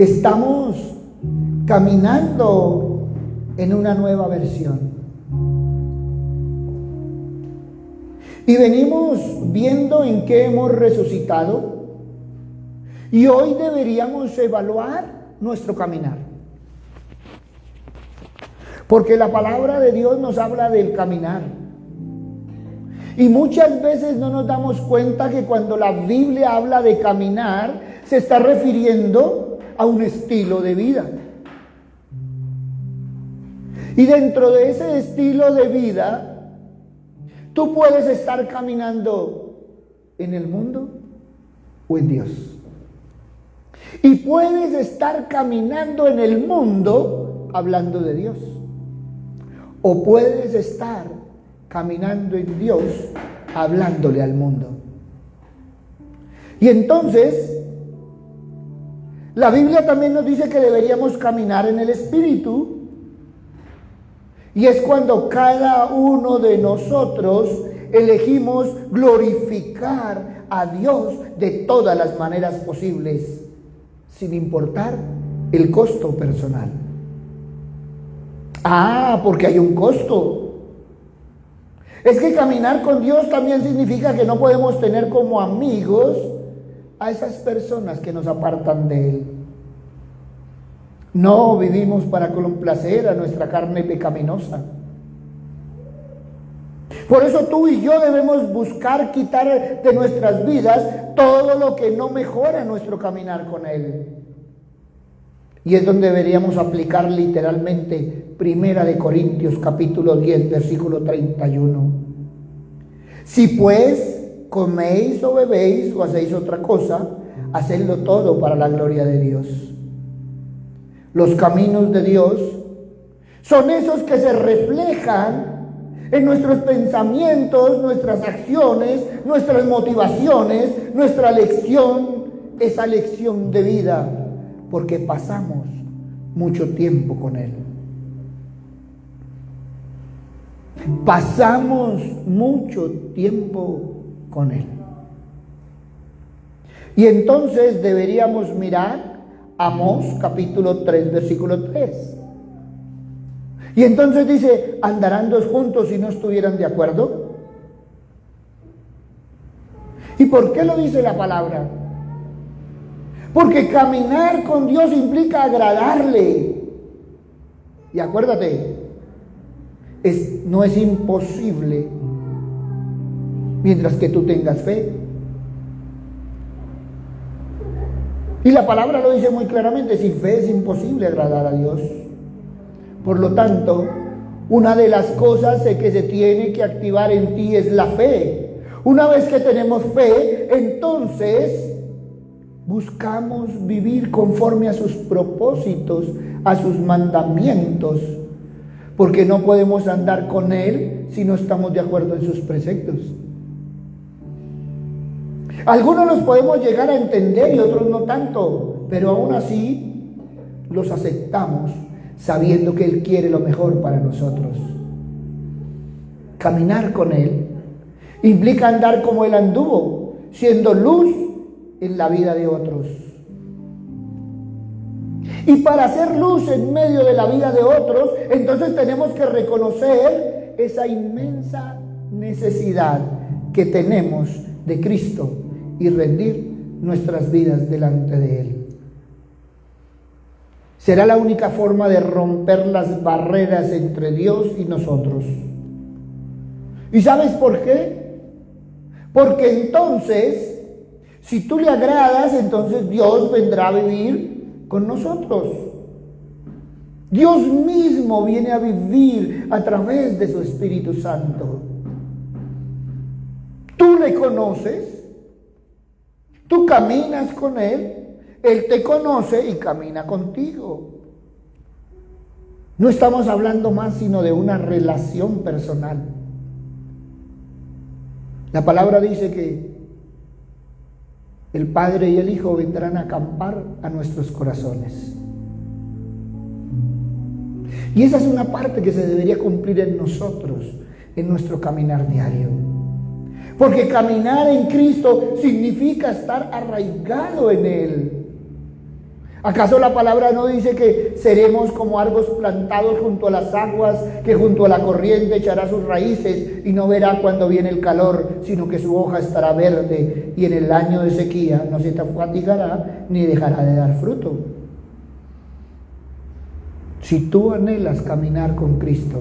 Estamos caminando en una nueva versión. Y venimos viendo en qué hemos resucitado. Y hoy deberíamos evaluar nuestro caminar. Porque la palabra de Dios nos habla del caminar. Y muchas veces no nos damos cuenta que cuando la Biblia habla de caminar, se está refiriendo a un estilo de vida. Y dentro de ese estilo de vida, tú puedes estar caminando en el mundo o en Dios. Y puedes estar caminando en el mundo hablando de Dios. O puedes estar caminando en Dios hablándole al mundo. Y entonces, la Biblia también nos dice que deberíamos caminar en el Espíritu. Y es cuando cada uno de nosotros elegimos glorificar a Dios de todas las maneras posibles, sin importar el costo personal. Porque hay un costo. Es que caminar con Dios también significa que no podemos tener como amigos a esas personas que nos apartan de Él. No vivimos para complacer a nuestra carne pecaminosa. Por eso tú y yo debemos buscar quitar de nuestras vidas todo lo que no mejora nuestro caminar con Él. Y es donde deberíamos aplicar literalmente 1 Corintios capítulo 10, versículo 31. Si pues coméis o bebéis o hacéis otra cosa, hacedlo todo para la gloria de Dios. Los caminos de Dios son esos que se reflejan en nuestros pensamientos, nuestras acciones, nuestras motivaciones, nuestra lección, esa lección de vida, porque pasamos mucho tiempo con Él. Pasamos mucho tiempo con Él. Y entonces deberíamos mirar Amós capítulo 3, versículo 3. Y entonces dice, ¿andarán dos juntos si no estuvieran de acuerdo? ¿Y por qué lo dice la palabra? Porque caminar con Dios implica agradarle. Y acuérdate, no es imposible mientras que tú tengas fe. Y la palabra lo dice muy claramente, sin fe es imposible agradar a Dios. Por lo tanto, una de las cosas que se tiene que activar en ti es la fe. Una vez que tenemos fe, entonces buscamos vivir conforme a sus propósitos, a sus mandamientos, porque no podemos andar con Él si no estamos de acuerdo en sus preceptos. Algunos los podemos llegar a entender y otros no tanto, pero aún así los aceptamos sabiendo que Él quiere lo mejor para nosotros. Caminar con Él implica andar como Él anduvo, siendo luz en la vida de otros. Y para hacer luz en medio de la vida de otros, entonces tenemos que reconocer esa inmensa necesidad que tenemos de Cristo y rendir nuestras vidas delante de Él. Será la única forma de romper las barreras entre Dios y nosotros. ¿Y sabes por qué? Porque entonces, si tú le agradas, entonces Dios vendrá a vivir con nosotros. Dios mismo viene a vivir a través de su Espíritu Santo. Tú le conoces, tú caminas con Él, Él te conoce y camina contigo. No estamos hablando más sino de una relación personal. La palabra dice que el Padre y el Hijo vendrán a acampar a nuestros corazones. Y esa es una parte que se debería cumplir en nosotros, en nuestro caminar diario. Porque caminar en Cristo significa estar arraigado en Él. ¿Acaso la palabra no dice que seremos como árboles plantados junto a las aguas, que junto a la corriente echará sus raíces y no verá cuando viene el calor, sino que su hoja estará verde y en el año de sequía no se fatigará ni dejará de dar fruto? Si tú anhelas caminar con Cristo,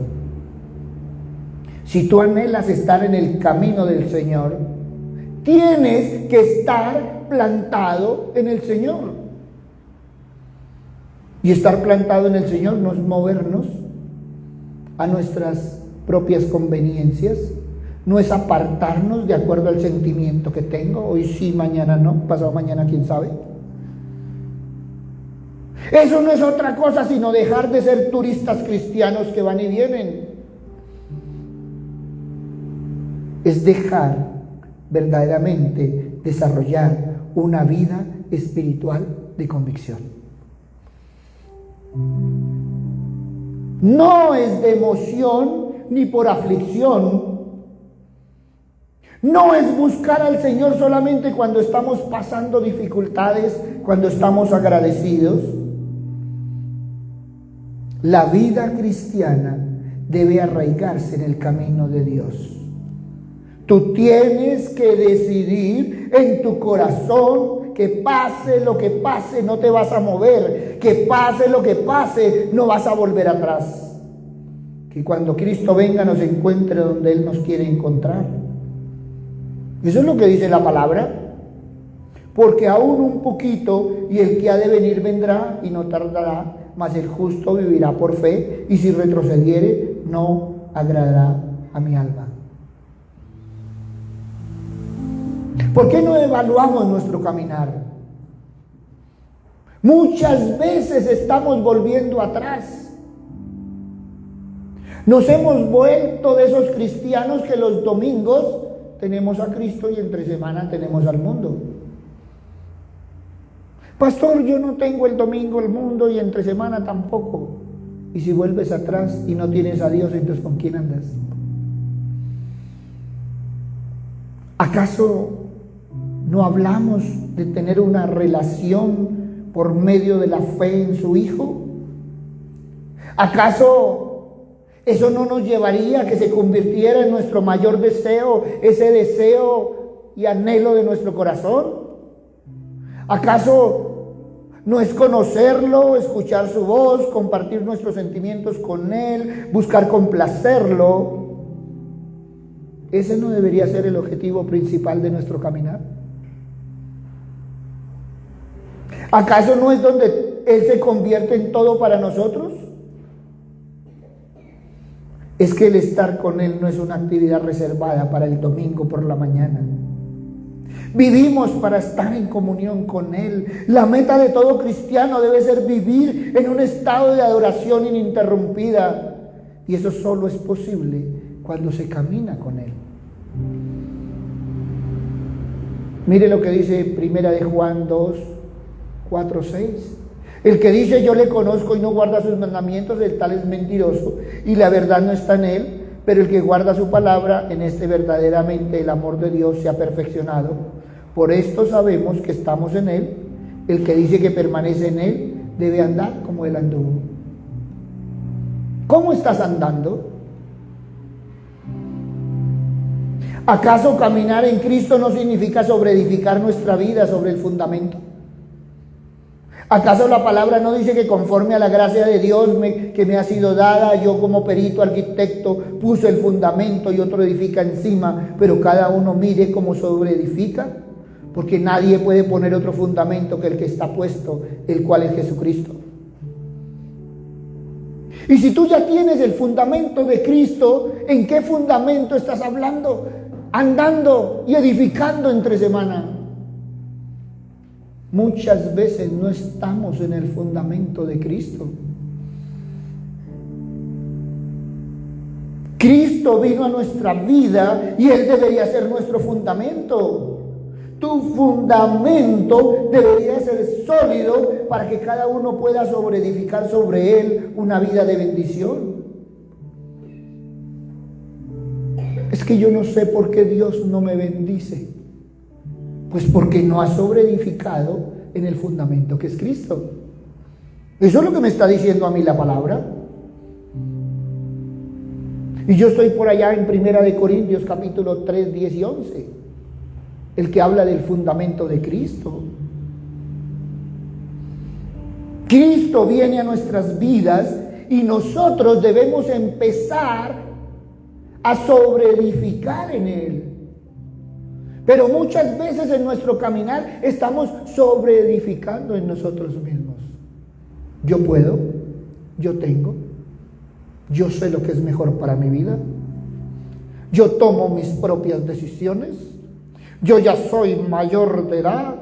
si tú anhelas estar en el camino del Señor, tienes que estar plantado en el Señor. Y estar plantado en el Señor no es movernos a nuestras propias conveniencias, no es apartarnos de acuerdo al sentimiento que tengo, hoy sí, mañana no, pasado mañana quién sabe. Eso no es otra cosa sino dejar de ser turistas cristianos que van y vienen. Es dejar verdaderamente desarrollar una vida espiritual de convicción. No es de emoción ni por aflicción. No es buscar al Señor solamente cuando estamos pasando dificultades, cuando estamos agradecidos. La vida cristiana debe arraigarse en el camino de Dios. Tú tienes que decidir en tu corazón que pase lo que pase, no te vas a mover. Que pase lo que pase, no vas a volver atrás. Que cuando Cristo venga nos encuentre donde Él nos quiere encontrar. Eso es lo que dice la palabra. Porque aún un poquito y el que ha de venir vendrá y no tardará, mas el justo vivirá por fe y si retrocediere no agradará a mi alma. ¿Por qué no evaluamos nuestro caminar? Muchas veces estamos volviendo atrás. Nos hemos vuelto de esos cristianos que los domingos tenemos a Cristo y entre semana tenemos al mundo. Pastor, yo no tengo el domingo el mundo y entre semana tampoco. Y si vuelves atrás y no tienes a Dios, entonces ¿con quién andas? ¿Acaso no hablamos de tener una relación por medio de la fe en su Hijo? ¿Acaso eso no nos llevaría a que se convirtiera en nuestro mayor deseo, ese deseo y anhelo de nuestro corazón? ¿Acaso no es conocerlo, escuchar su voz, compartir nuestros sentimientos con Él, buscar complacerlo? ¿Ese no debería ser el objetivo principal de nuestro caminar? ¿Acaso no es donde Él se convierte en todo para nosotros? Es que el estar con Él no es una actividad reservada para el domingo por la mañana. Vivimos para estar en comunión con Él. La meta de todo cristiano debe ser vivir en un estado de adoración ininterrumpida. Y eso solo es posible cuando se camina con Él. Mire lo que dice Primera de Juan 2, 4, 6. El que dice yo le conozco y no guarda sus mandamientos, el tal es mentiroso y la verdad no está en él. Pero el que guarda su palabra, en este verdaderamente el amor de Dios se ha perfeccionado. Por esto sabemos que estamos en Él. El que dice que permanece en Él debe andar como Él anduvo. ¿Cómo estás andando? ¿Acaso caminar en Cristo no significa sobreedificar nuestra vida sobre el fundamento? ¿Acaso la palabra no dice que conforme a la gracia de Dios que me ha sido dada, yo como perito arquitecto puse el fundamento y otro edifica encima, pero cada uno mire cómo sobreedifica? Porque nadie puede poner otro fundamento que el que está puesto, el cual es Jesucristo. Y si tú ya tienes el fundamento de Cristo, ¿en qué fundamento estás hablando? Andando y edificando entre semana. Muchas veces no estamos en el fundamento de Cristo. Cristo vino a nuestra vida y Él debería ser nuestro fundamento. Tu fundamento debería ser sólido para que cada uno pueda sobreedificar sobre él una vida de bendición. Es que yo no sé por qué Dios no me bendice. Pues porque no ha sobreedificado en el fundamento que es Cristo. Eso es lo que me está diciendo a mí la palabra. Y yo estoy por allá en 1 Corintios capítulo 3, 10 y 11, el que habla del fundamento de Cristo. Cristo viene a nuestras vidas y nosotros debemos empezar a sobreedificar en Él. Pero muchas veces en nuestro caminar estamos sobreedificando en nosotros mismos. Yo puedo, yo tengo, yo sé lo que es mejor para mi vida, yo tomo mis propias decisiones, yo ya soy mayor de edad,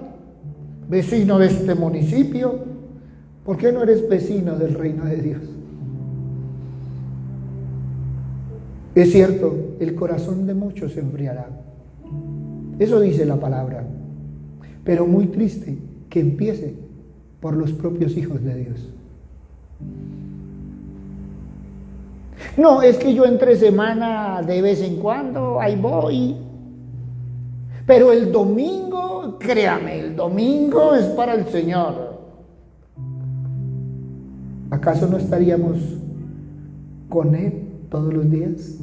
vecino de este municipio. ¿Por qué no eres vecino del reino de Dios? Es cierto, el corazón de muchos se enfriará. Eso dice la palabra. Pero muy triste que empiece por los propios hijos de Dios. No, es que yo entre semana de vez en cuando, ahí voy. Pero el domingo, créame, el domingo es para el Señor. ¿Acaso no estaríamos con Él todos los días?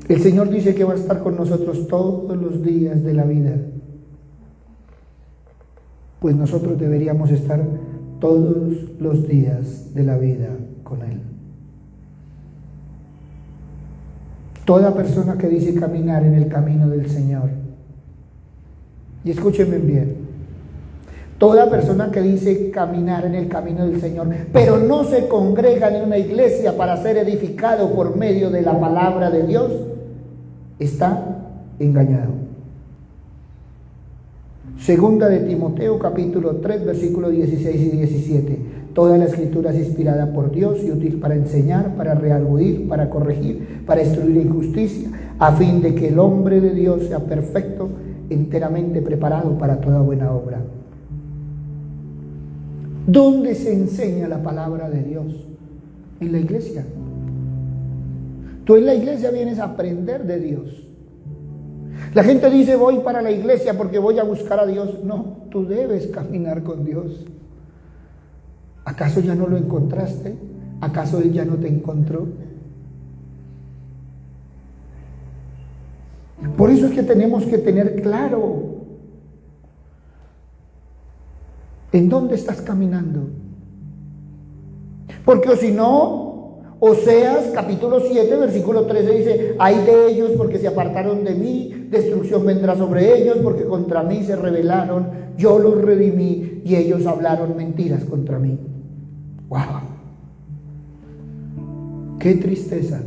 El Señor dice que va a estar con nosotros todos los días de la vida. Pues nosotros deberíamos estar todos los días de la vida con Él. Toda persona que dice caminar en el camino del Señor, y escúchenme bien, toda persona que dice caminar en el camino del Señor, pero no se congrega en una iglesia para ser edificado por medio de la palabra de Dios, está engañado. Segunda de Timoteo capítulo 3 versículos 16 y 17. Toda la escritura es inspirada por Dios y útil para enseñar, para redarguir, para corregir, para instruir en justicia, a fin de que el hombre de Dios sea perfecto, enteramente preparado para toda buena obra. ¿Dónde se enseña la palabra de Dios? En la iglesia. Tú en la iglesia vienes a aprender de Dios. La gente dice voy para la iglesia porque voy a buscar a Dios. No, tú debes caminar con Dios. ¿Acaso ya no lo encontraste? ¿Acaso Él ya no te encontró? Por eso es que tenemos que tener claro en dónde estás caminando. Porque o si no, Oseas capítulo 7 versículo 13 dice: ay de ellos porque se apartaron de mí, destrucción vendrá sobre ellos porque contra mí se rebelaron, yo los redimí y ellos hablaron mentiras contra mí. ¡Wow! ¡Qué tristeza!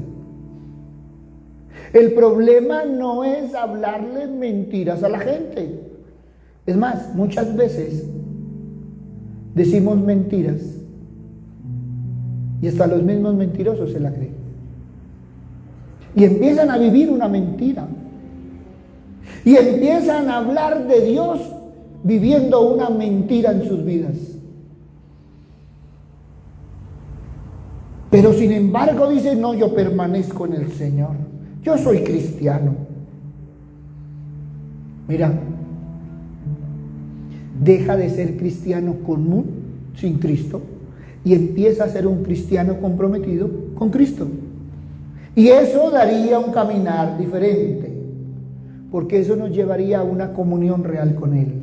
El problema no es hablarle mentiras a la gente. Es más, muchas veces decimos mentiras y hasta los mismos mentirosos se la creen. Y empiezan a vivir una mentira. Y empiezan a hablar de Dios viviendo una mentira en sus vidas. Pero sin embargo dice: no, yo permanezco en el Señor. Yo soy cristiano. Mira, deja de ser cristiano común sin Cristo y empieza a ser un cristiano comprometido con Cristo. Y eso daría un caminar diferente, porque eso nos llevaría a una comunión real con Él.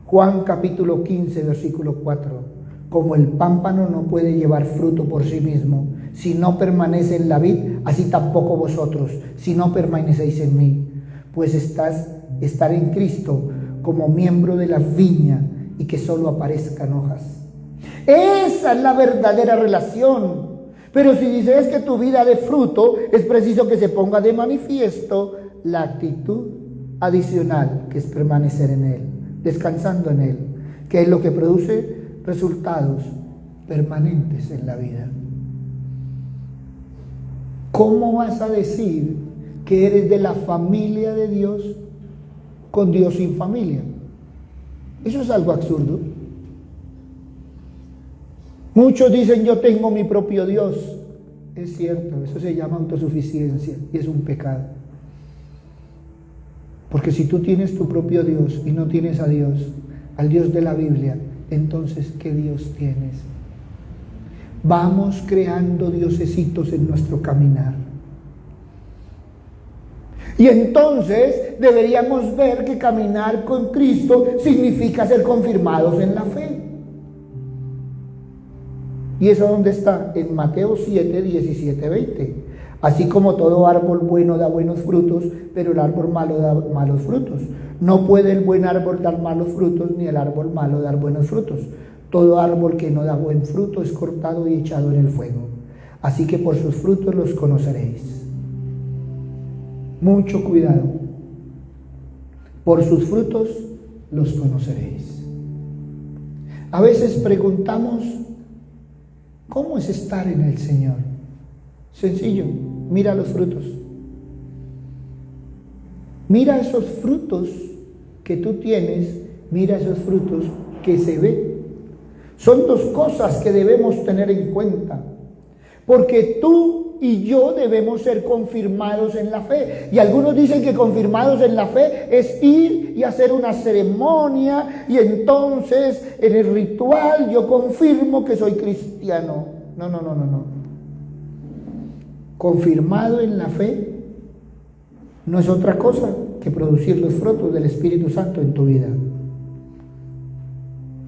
Juan capítulo 15 versículo 4. Como el pámpano no puede llevar fruto por sí mismo si no permanece en la vid, así tampoco vosotros si no permanecéis en mí. Pues estar en Cristo como miembro de la viña y que solo aparezcan hojas. Esa es la verdadera relación. Pero si dices que tu vida de fruto, es preciso que se ponga de manifiesto la actitud adicional, que es permanecer en Él, descansando en Él, que es lo que produce resultados permanentes en la vida. ¿Cómo vas a decir que eres de la familia de Dios con Dios sin familia? Eso es algo absurdo. Muchos dicen: yo tengo mi propio Dios. Es cierto, eso se llama autosuficiencia y es un pecado. Porque si tú tienes tu propio Dios y no tienes a Dios, al Dios de la Biblia, entonces, ¿qué Dios tienes? Vamos creando diosesitos en nuestro caminar. Y entonces deberíamos ver que caminar con Cristo significa ser confirmados en la fe. ¿Y eso dónde está? En Mateo 7, 17, 20. Así como todo árbol bueno da buenos frutos, pero el árbol malo da malos frutos. No puede el buen árbol dar malos frutos, ni el árbol malo dar buenos frutos. Todo árbol que no da buen fruto es cortado y echado en el fuego. Así que por sus frutos los conoceréis. Mucho cuidado. Por sus frutos los conoceréis. A veces preguntamos, ¿cómo es estar en el Señor? Sencillo, mira los frutos. Mira esos frutos que tú tienes, mira esos frutos que se ven. Son dos cosas que debemos tener en cuenta, porque tú y yo debemos ser confirmados en la fe. Y algunos dicen que confirmados en la fe es ir y hacer una ceremonia y entonces en el ritual yo confirmo que soy cristiano. No. Confirmado en la fe no es otra cosa que producir los frutos del Espíritu Santo en tu vida.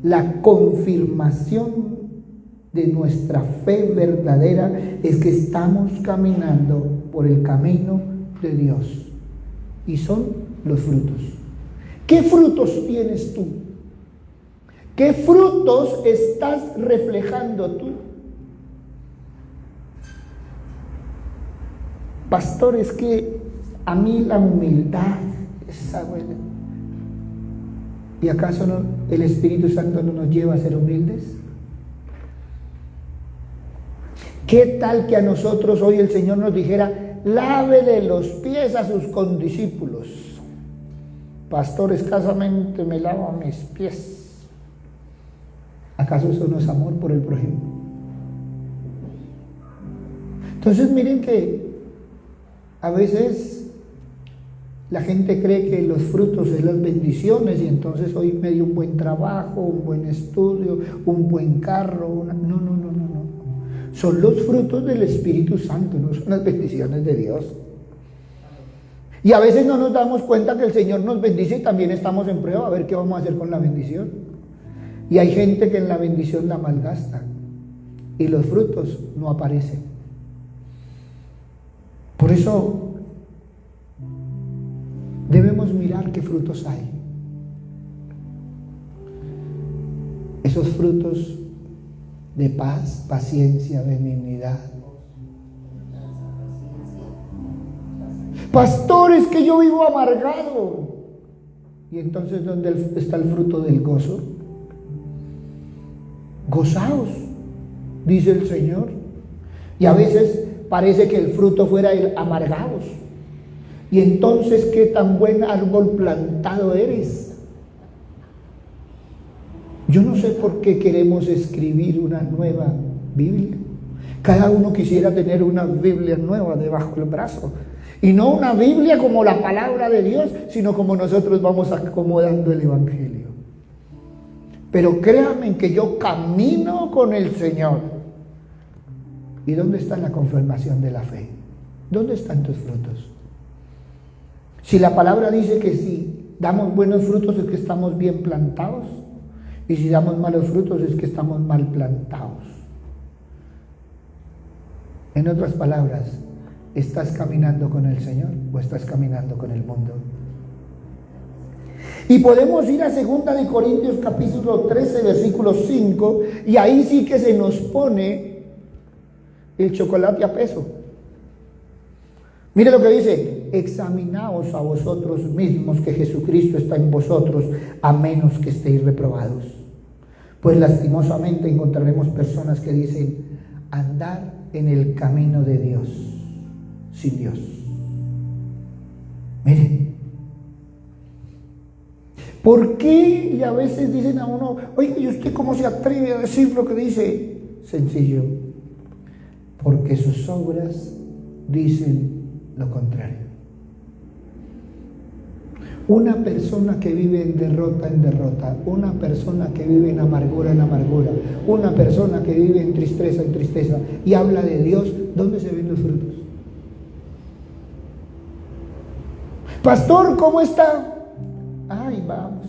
La confirmación de nuestra fe verdadera es que estamos caminando por el camino de Dios. Y son los frutos. ¿Qué frutos tienes tú? ¿Qué frutos estás reflejando tú? Pastor, es que a mí la humildad, esa buena. ¿Y acaso no, el Espíritu Santo no nos lleva a ser humildes? ¿Qué tal que a nosotros hoy el Señor nos dijera, lávele los pies a sus condiscípulos? Pastor, escasamente me lavo mis pies. ¿Acaso eso no es amor por el prójimo? Entonces miren que a veces la gente cree que los frutos son las bendiciones y entonces hoy me dio un buen trabajo, un buen estudio, un buen carro. No. Son los frutos del Espíritu Santo, no son las bendiciones de Dios. Y a veces no nos damos cuenta que el Señor nos bendice y también estamos en prueba a ver qué vamos a hacer con la bendición. Y hay gente que en la bendición la malgasta y los frutos no aparecen. Por eso debemos mirar qué frutos hay. Esos frutos de paz, paciencia, benignidad. Pastor, es que yo vivo amargado. Y entonces, ¿dónde está el fruto del gozo? Gozaos, dice el Señor. Y a veces parece que el fruto fuera el amargados. Y entonces, ¿qué tan buen árbol plantado eres? Yo no sé por qué queremos escribir una nueva Biblia. Cada uno quisiera tener una Biblia nueva debajo del brazo. Y no una Biblia como la palabra de Dios, sino como nosotros vamos acomodando el Evangelio. Pero créanme que yo camino con el Señor. ¿Y dónde está la confirmación de la fe? ¿Dónde están tus frutos? Si la palabra dice que si damos buenos frutos es que estamos bien plantados, y si damos malos frutos es que estamos mal plantados. En otras palabras, ¿estás caminando con el Señor o estás caminando con el mundo? Y podemos ir a 2 Corintios capítulo 13, versículo 5, y ahí sí que se nos pone el chocolate a peso. Mire lo que dice: examinaos a vosotros mismos que Jesucristo está en vosotros, a menos que estéis reprobados. Pues lastimosamente encontraremos personas que dicen andar en el camino de Dios, sin Dios. Miren, ¿por qué? Y a veces dicen a uno, oye, ¿y usted cómo se atreve a decir lo que dice? Sencillo, porque sus obras dicen lo contrario. Una persona que vive en derrota, una persona que vive en amargura, una persona que vive en tristeza y habla de Dios, ¿dónde se ven los frutos? Pastor, ¿cómo está? Ay, vamos.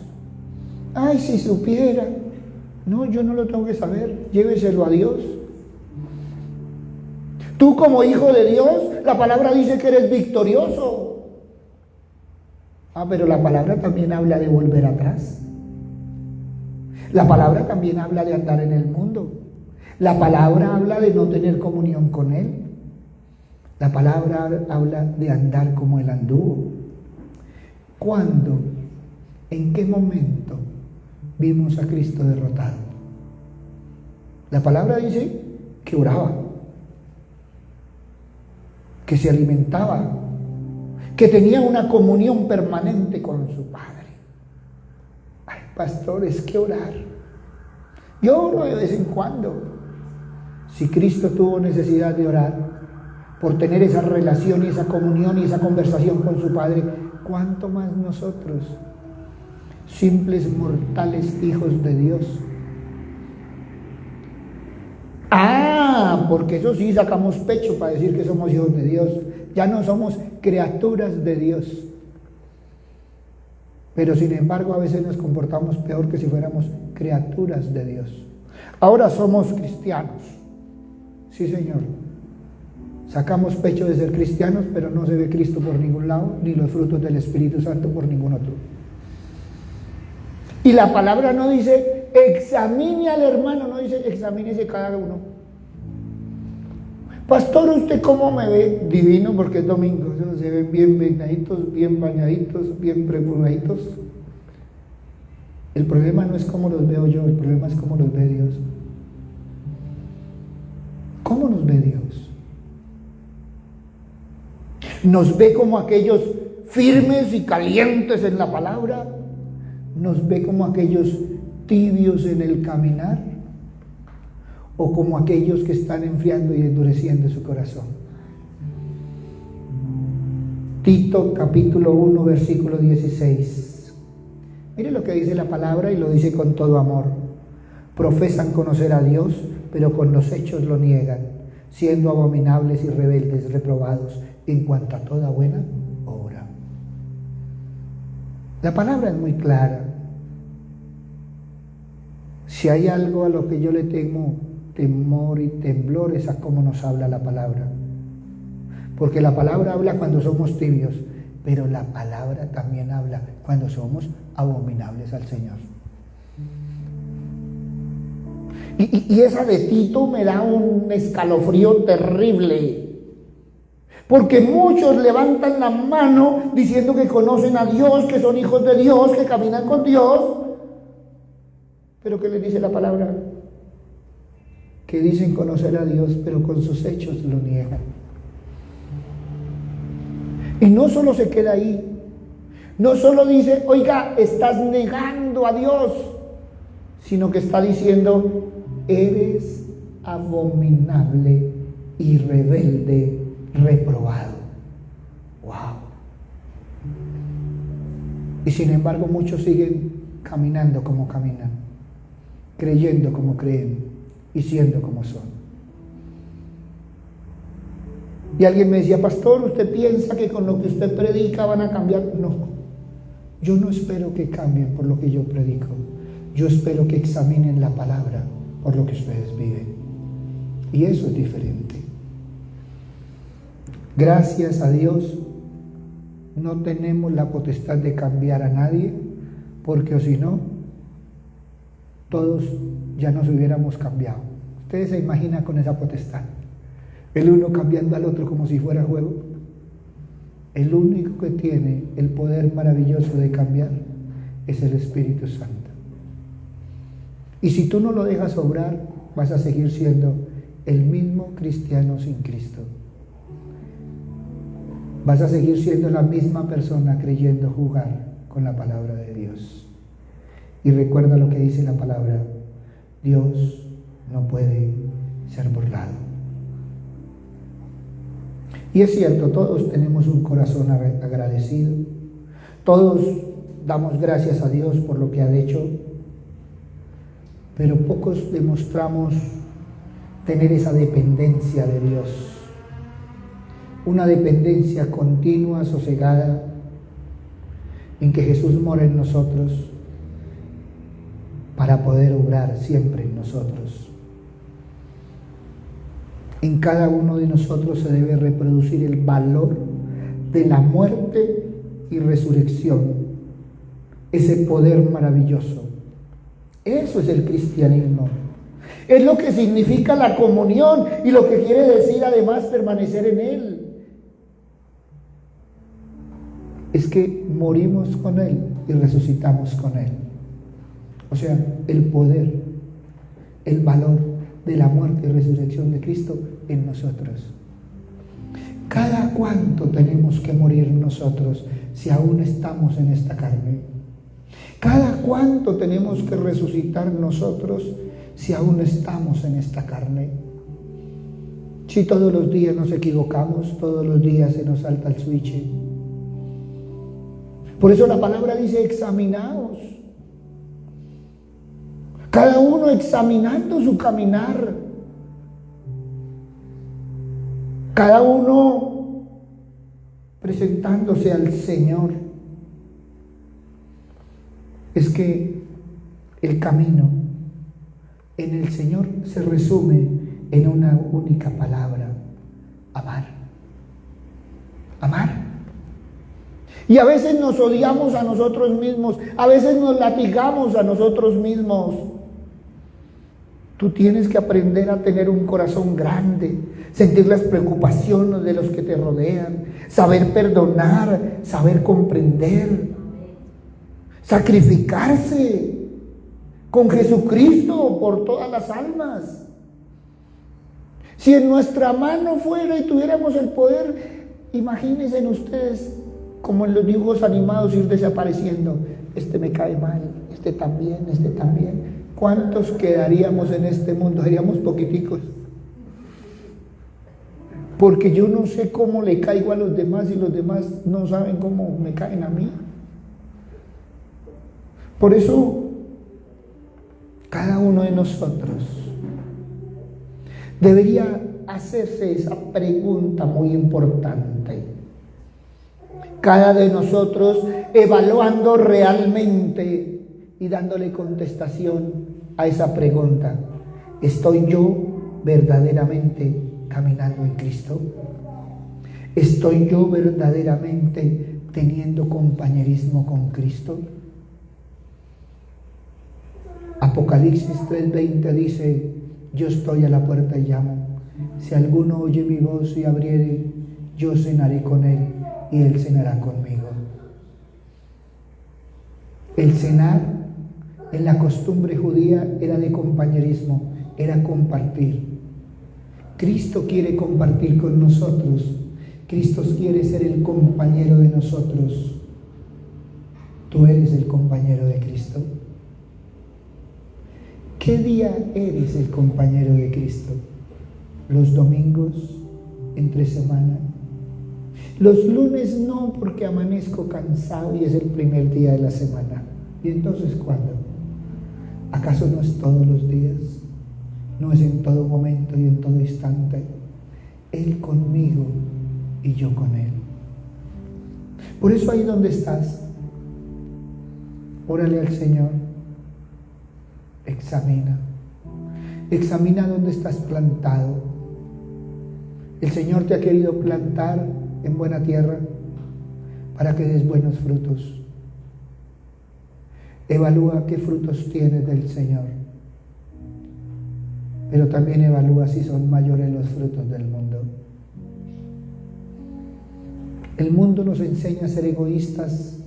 Ay, si supiera. No, yo no lo tengo que saber. Lléveselo a Dios. Tú como hijo de Dios, la palabra dice que eres victorioso. Pero la palabra también habla de volver atrás. La palabra también habla de andar en el mundo. La palabra habla de no tener comunión con Él. La palabra habla de andar como Él anduvo. ¿Cuándo? ¿En qué momento vimos a Cristo derrotado? La palabra dice que oraba, que se alimentaba, que tenía una comunión permanente con su Padre. Ay, pastor, es que orar. Yo oro de vez en cuando. Si Cristo tuvo necesidad de orar por tener esa relación y esa comunión y esa conversación con su Padre, ¿cuánto más nosotros, simples mortales hijos de Dios? Porque eso sí sacamos pecho para decir que somos hijos de Dios. Ya no somos criaturas de Dios. Pero sin embargo a veces nos comportamos peor que si fuéramos criaturas de Dios. Ahora somos cristianos. Sí, Señor. Sacamos pecho de ser cristianos, pero no se ve Cristo por ningún lado, ni los frutos del Espíritu Santo por ningún otro. Y la palabra no dice, examine al hermano, no dice, examínese cada uno. Pastor, ¿usted cómo me ve? Divino, porque es domingo, se ven bien peinaditos, bien bañaditos, bien perfumaditos. El problema no es cómo los veo yo, el problema es cómo los ve Dios. ¿Cómo nos ve Dios? ¿Nos ve como aquellos firmes y calientes en la palabra? ¿Nos ve como aquellos tibios en el caminar? ¿O como aquellos que están enfriando y endureciendo su corazón? Tito capítulo 1 versículo 16. Mire lo que dice la palabra y lo dice con todo amor. Profesan conocer a Dios, pero con los hechos lo niegan, siendo abominables y rebeldes, reprobados en cuanto a toda buena obra. La palabra es muy clara. Si hay algo a lo que yo le tengo temor y temblor es a cómo nos habla la palabra. Porque la palabra habla cuando somos tibios, pero la palabra también habla cuando somos abominables al Señor. Y esa de Tito me da un escalofrío terrible. Porque muchos levantan la mano diciendo que conocen a Dios, que son hijos de Dios, que caminan con Dios. Pero ¿qué les dice la palabra? Que dicen conocer a Dios, pero con sus hechos lo niegan. Y no solo se queda ahí, no solo dice, oiga, estás negando a Dios, sino que está diciendo, eres abominable y rebelde, reprobado. ¡Wow! Y sin embargo muchos siguen caminando como caminan, creyendo como creen y siendo como son. Y alguien me decía, pastor, ¿usted piensa que con lo que usted predica van a cambiar? No, yo no espero que cambien por lo que yo predico. Yo espero que examinen la palabra por lo que ustedes viven. Y eso es diferente. Gracias a Dios no tenemos la potestad de cambiar a nadie, porque o si no, todos ya nos hubiéramos cambiado. Ustedes se imaginan con esa potestad, el uno cambiando al otro como si fuera juego. El único que tiene el poder maravilloso de cambiar es el Espíritu Santo. Y si tú no lo dejas obrar, vas a seguir siendo el mismo cristiano sin Cristo. Vas a seguir siendo la misma persona creyendo jugar con la palabra de Dios. Y recuerda lo que dice la palabra: Dios no puede ser burlado. Y es cierto, todos tenemos un corazón agradecido. Todos damos gracias a Dios por lo que ha hecho, pero pocos demostramos tener esa dependencia de Dios, una dependencia continua, sosegada, en que Jesús mora en nosotros para poder obrar siempre en nosotros. En cada uno de nosotros se debe reproducir el valor de la muerte y resurrección, ese poder maravilloso. Eso es el cristianismo. Es lo que significa la comunión y lo que quiere decir además permanecer en Él. Es que morimos con Él y resucitamos con Él. O sea, el poder, el valor de la muerte y resurrección de Cristo en nosotros. ¿Cada cuánto tenemos que morir nosotros si aún estamos en esta carne? ¿Cada cuánto tenemos que resucitar nosotros si aún estamos en esta carne? Si todos los días nos equivocamos, todos los días se nos salta el switch. Por eso la palabra dice: examinaos. Cada uno examinando su caminar. Cada uno presentándose al Señor. Es que el camino en el Señor se resume en una única palabra: amar. Amar. Y a veces nos odiamos a nosotros mismos, a veces nos latigamos a nosotros mismos. Tú tienes que aprender a tener un corazón grande, sentir las preocupaciones de los que te rodean, saber perdonar, saber comprender, sacrificarse con Jesucristo por todas las almas. Si en nuestra mano fuera y tuviéramos el poder, imagínense ustedes como en los dibujos animados ir desapareciendo. Este me cae mal, este también, este también. ¿Cuántos quedaríamos en este mundo? Seríamos poquiticos. Porque yo no sé cómo le caigo a los demás y los demás no saben cómo me caen a mí. Por eso, cada uno de nosotros debería hacerse esa pregunta muy importante. Cada de nosotros evaluando realmente y dándole contestación a esa pregunta: ¿estoy yo verdaderamente caminando en Cristo? ¿Estoy yo verdaderamente teniendo compañerismo con Cristo? Apocalipsis 3:20 dice: yo estoy a la puerta y llamo. Si alguno oye mi voz y abriere, yo cenaré con él y él cenará conmigo. El cenar en la costumbre judía era de compañerismo, era compartir. Cristo quiere compartir con nosotros. Cristo quiere ser el compañero de nosotros. ¿Tú eres el compañero de Cristo? ¿Qué día eres el compañero de Cristo? ¿Los domingos, entre semana? Los lunes no, porque amanezco cansado y es el primer día de la semana. ¿Y entonces cuándo? ¿Acaso no es todos los días? ¿No es en todo momento y en todo instante? Él conmigo y yo con Él. Por eso ahí donde estás, órale al Señor. Examina. Examina dónde estás plantado. El Señor te ha querido plantar en buena tierra para que des buenos frutos. Evalúa qué frutos tienes del Señor, pero también evalúa si son mayores los frutos del mundo. El mundo nos enseña a ser egoístas,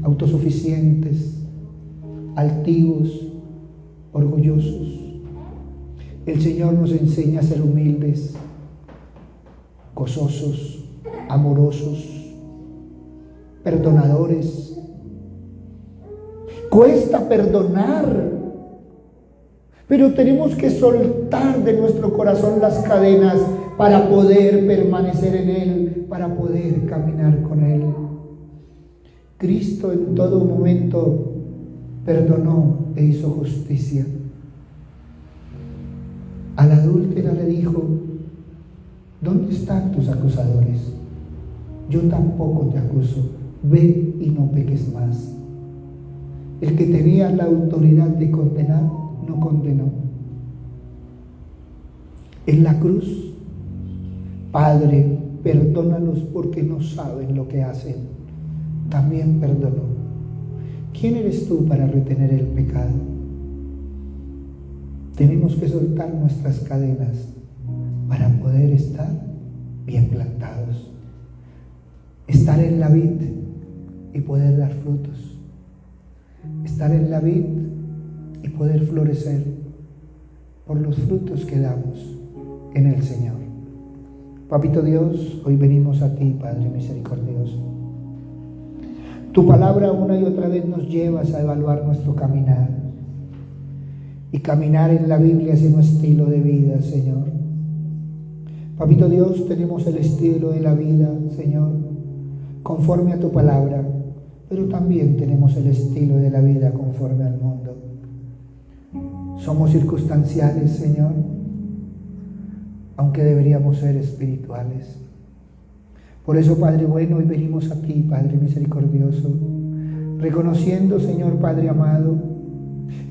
autosuficientes, altivos, orgullosos. El Señor nos enseña a ser humildes, gozosos, amorosos, perdonadores. Cuesta perdonar, pero tenemos que soltar de nuestro corazón las cadenas para poder permanecer en Él, para poder caminar con Él. Cristo en todo momento perdonó e hizo justicia. A la adúltera le dijo: ¿dónde están tus acusadores? Yo tampoco te acuso, ve y no peques más. El que tenía la autoridad de condenar, no condenó. En la cruz: Padre, perdónalos porque no saben lo que hacen. También perdonó. ¿Quién eres tú para retener el pecado? Tenemos que soltar nuestras cadenas para poder estar bien plantados. Estar en la vid y poder dar frutos. Estar en la vid y poder florecer por los frutos que damos en el Señor. Papito Dios, hoy venimos a ti, Padre misericordioso. Tu palabra una y otra vez nos llevas a evaluar nuestro caminar. Y caminar en la Biblia es un estilo de vida, Señor. Papito Dios, tenemos el estilo de la vida, Señor, conforme a tu palabra, pero también tenemos el estilo de la vida conforme al mundo. Somos circunstanciales, Señor, aunque deberíamos ser espirituales. Por eso, Padre bueno, hoy venimos a ti, Padre misericordioso, reconociendo, Señor Padre amado,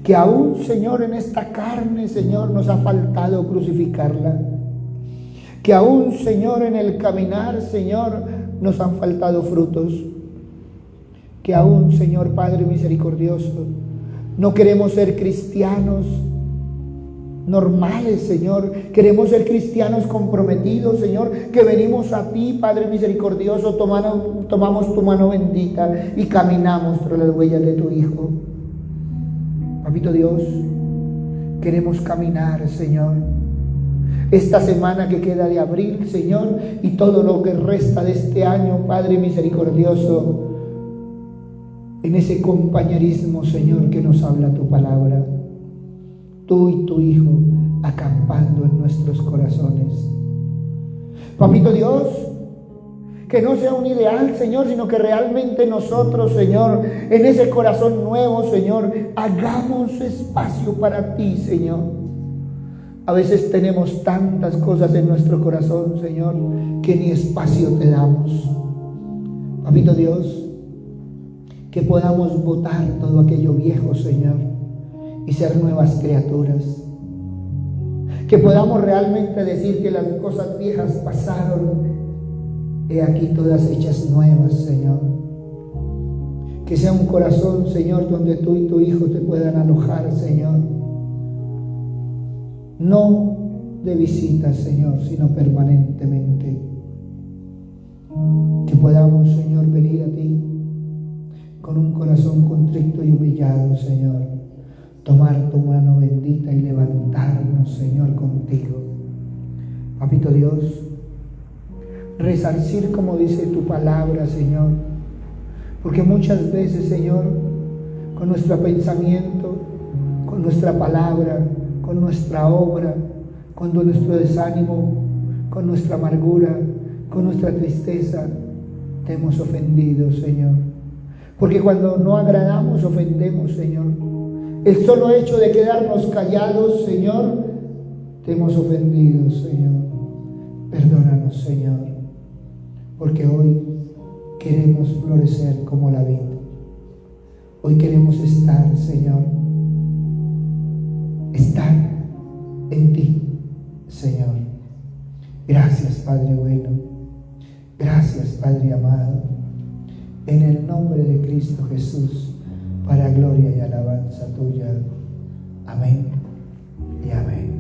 que aún, Señor, en esta carne, Señor, nos ha faltado crucificarla. Que aún, Señor, en el caminar, Señor, nos han faltado frutos. Que aún, Señor Padre misericordioso, no queremos ser cristianos normales, Señor. Queremos ser cristianos comprometidos, Señor, que venimos a ti, Padre misericordioso, tomamos tu mano bendita y caminamos tras las huellas de tu Hijo. Papito Dios, queremos caminar, Señor, esta semana que queda de abril, Señor, y todo lo que resta de este año, Padre misericordioso, en ese compañerismo, Señor, que nos habla tu palabra. Tú y tu Hijo acampando en nuestros corazones. Papito Dios, que no sea un ideal, Señor, sino que realmente nosotros, Señor, en ese corazón nuevo, Señor, hagamos espacio para ti, Señor. A veces tenemos tantas cosas en nuestro corazón, Señor, que ni espacio te damos. Papito Dios, que podamos botar todo aquello viejo, Señor, y ser nuevas criaturas. Que podamos realmente decir que las cosas viejas pasaron, he aquí todas hechas nuevas, Señor. Que sea un corazón, Señor, donde tú y tu Hijo te puedan alojar, Señor. No de visita, Señor, sino permanentemente. Que podamos, Señor, venir a ti con un corazón contrito y humillado, Señor. Tomar tu mano bendita y levantarnos, Señor, contigo. Papito Dios, resarcir como dice tu palabra, Señor, porque muchas veces, Señor, con nuestro pensamiento, con nuestra palabra, con nuestra obra, con nuestro desánimo, con nuestra amargura, con nuestra tristeza, te hemos ofendido, Señor. Porque cuando no agradamos, ofendemos, Señor. El solo hecho de quedarnos callados, Señor, te hemos ofendido, Señor. Perdónanos, Señor, porque hoy queremos florecer como la vid. Hoy queremos estar, Señor, estar en ti, Señor. Gracias, Padre bueno. Gracias, Padre amado. En el nombre de Cristo Jesús, para gloria y alabanza tuya. Amén y amén.